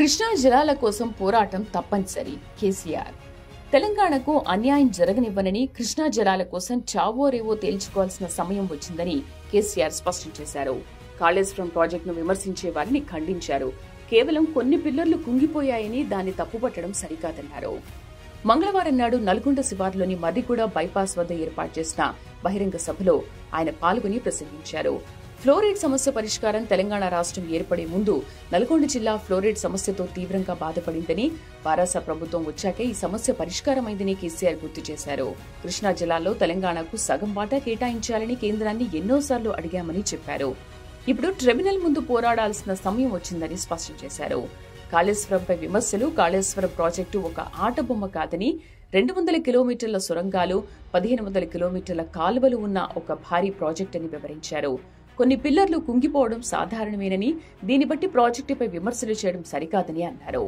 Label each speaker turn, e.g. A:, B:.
A: కృష్ణా జలాల కోసం పోరాటం తప్పనిసరి కేసీఆర్. తెలంగాణకు అన్యాయం జరగనివ్వనని, కృష్ణా జలాల కోసం చావో రేవో తేల్చుకోవాల్సిన సమయం వచ్చిందని కేసీఆర్ స్పష్టం చేశారు. కాళేశ్వరం ప్రాజెక్టును విమర్శించే వారిని ఖండించారు. కేవలం కొన్ని పిల్లర్లు కుంగిపోయాయని దాన్ని తప్పుపట్టడం సరికాదన్నారు. మంగళవారం నాడు నల్గొండ శివార్లోని మర్రిగూడ బైపాస్ వద్ద ఏర్పాటు చేసిన బహిరంగ సభలో ఆయన పాల్గొని ప్రసంగించారు. ఫ్లోరైడ్ సమస్య పరిష్కారం తెలంగాణ రాష్ట్రం ఏర్పడే ముందు నల్గొండ జిల్లా ఫ్లోరైడ్ సమస్యతో తీవ్రంగా బాధపడిందని, వారాస ప్రభుత్వం వచ్చాకే ఈ సమస్య పరిష్కారమైందని కేసీఆర్ గుర్తు చేశారు. కృష్ణా జిల్లాలో తెలంగాణకు సగం వాటా కేటాయించాలని కేంద్రాన్ని ఎన్నోసార్లు అడిగామని చెప్పారు. ఇప్పుడు ట్రిబ్యునల్ ముందు పోరాడాల్సిన సమయం వచ్చిందని స్పష్టం చేశారు. కాళేశ్వరంపై విమర్శలు, కాళేశ్వరం ప్రాజెక్టు ఒక ఆటబొమ్మ కాదని, 200 కిలోమీటర్ల సొరంగాలు, 1500 కిలోమీటర్ల కాలువలు ఉన్న ఒక భారీ ప్రాజెక్ట్ అని వివరించారు. కొన్ని పిల్లర్లు కుంగిపోవడం సాధారణమేనని, దీన్ని బట్టి ప్రాజెక్టుపై విమర్శలు చేయడం సరికాదని అన్నారు.